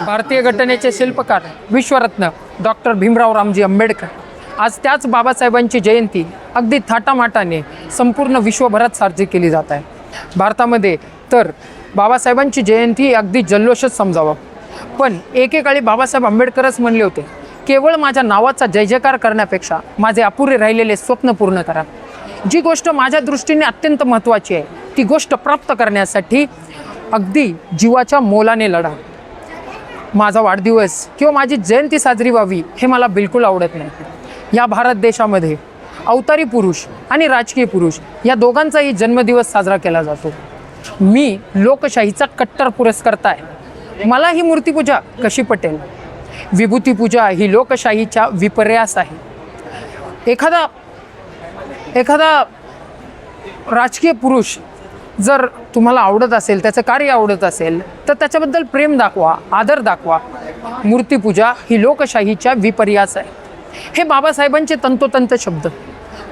भारतीय घटनेचे शिल्पकार विश्वरत्न डॉक्टर भीमराव रामजी आंबेडकर आज त्याच बाबासाहेबांची जयंती अगदी थाटामाटाने संपूर्ण विश्वभरात साजरी केली जात आहे। भारतामध्ये तर बाबासाहेबांची जयंती अगदी जल्लोषच समजावं, पण एकेकाळी बाबासाहेब आंबेडकरच म्हणले होते, केवळ माझ्या नावाचा जय जयकार करण्यापेक्षा माझे अपुरे राहिलेले स्वप्न पूर्ण करा। जी गोष्ट माझ्या दृष्टीने अत्यंत महत्त्वाची आहे ती गोष्ट प्राप्त करण्यासाठी अगदी जीवाच्या मोलाने लढा। माझा वाढदिवस किंवा माझी जयंती साजरी व्हावी हे मला बिलकुल आवडत नाही। या भारत देशामध्ये अवतारी पुरुष आणि राजकीय पुरुष या दोघांचाही जन्मदिवस साजरा केला जातो। मी लोकशाहीचा कट्टर पुरस्कर्ता आहे। मला ही मूर्तिपूजा कशी पटेल? विभूती पूजा ही लोकशाहीच्या विपर्यास आहे। एखादा राजकीय पुरुष जर तुम्हाला आवडत असेल, त्याचं कार्य आवडत असेल तर त्याच्याबद्दल प्रेम दाखवा, आदर दाखवा। मूर्तिपूजा ही लोकशाहीच्या विपर्यास आहे, हे बाबासाहेबांचे तंतोतंत शब्द।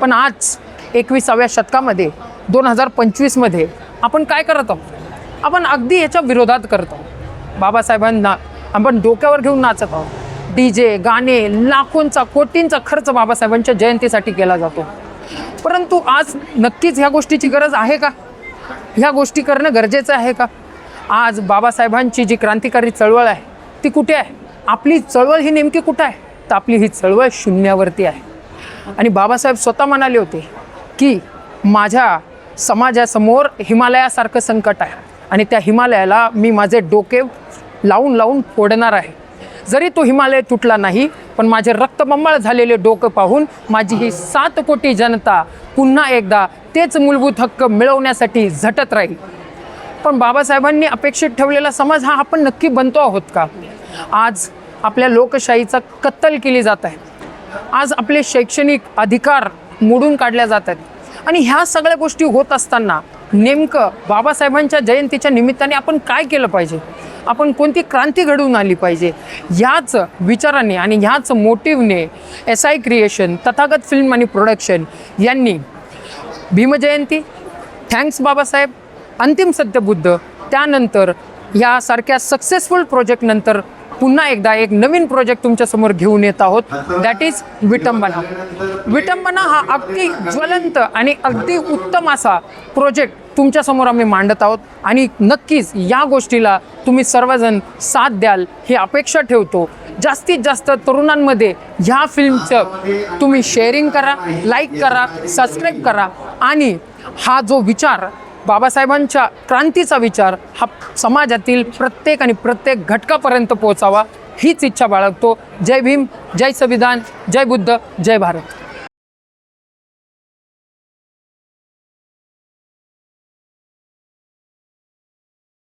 पण आज 21व्या शतकामध्ये 2025मध्ये आपण काय करत आहोत? आपण अगदी याच्या विरोधात करत आहोत। बाबासाहेबांना आपण डोक्यावर घेऊन नाचत आहोत। DJ, गाणे, लाखोंचा कोटींचा खर्च बाबासाहेबांच्या जयंतीसाठी केला जातो। परंतु आज नक्कीच ह्या गोष्टीची गरज आहे का? ह्या गोष्टी करणं गरजेचं आहे का? आज बाबासाहेबांची जी क्रांतिकारी चळवळ आहे ती कुठे आहे? आपली चळवळ ही नेमकी कुठे आहे? तर आपली ही चळवळ शून्यावरती आहे। आणि बाबासाहेब स्वतः म्हणाले होते की माझ्या समाजासमोर हिमालयासारखं संकट आहे आणि त्या हिमालयाला मी माझे डोके लावून फोडणार आहे। जरी तो हिमालय तुटला नाही, पण माझे रक्तबंबाळ झालेले डोकं पाहून माझी ही 7 कोटी जनता पुन्हा एकदा तेच मूलभूत हक्क मिळवण्यासाठी झटत राहील। पण बाबासाहेबांनी अपेक्षित ठेवलेला समाज हा आपण नक्की बनतो आहोत का? आज आपल्या लोकशाहीचा कत्तल केली जात आहे। आज आपले शैक्षणिक अधिकार मोडून काढल्या जातात आणि ह्या सगळ्या गोष्टी होत असताना नेमकं बाबासाहेबांच्या जयंतीच्या निमित्ताने आपण काय केलं पाहिजे? आपण कोणती क्रांती घडवून आली पाहिजे? ह्याच विचाराने आणि ह्याच मोटिव्हने SI क्रिएशन, तथागत फिल्म आणि प्रोडक्शन यांनी भीमजयंती, थँक्स बाबासाहेब, अंतिम सत्यबुद्ध, त्यानंतर यासारख्या सक्सेसफुल प्रोजेक्टनंतर पुन्हा एकदा एक नवीन प्रोजेक्ट तुमच्यासमोर घेऊन येत आहोत, दॅट इज विटंबना। विटंबना हा अगदी ज्वलंत आणि अगदी उत्तम असा प्रोजेक्ट तुमच्यासमोर आम्ही मांडत आहोत आणि नक्कीच या गोष्टीला तुम्ही सर्वजण साथ द्याल ही अपेक्षा ठेवतो। जास्तीत जास्त तरुणांमध्ये ह्या फिल्मचं तुम्ही शेअरिंग करा, लाईक करा, सबस्क्राईब करा आणि हा जो विचार बाबासाहेबांच्या क्रांतीचा विचार हा समाजातील प्रत्येक घटकापर्यंत पोहोचावा हीच इच्छा बाळगतो। जय भीम, जय संविधान, जय बुद्ध, जय भारत।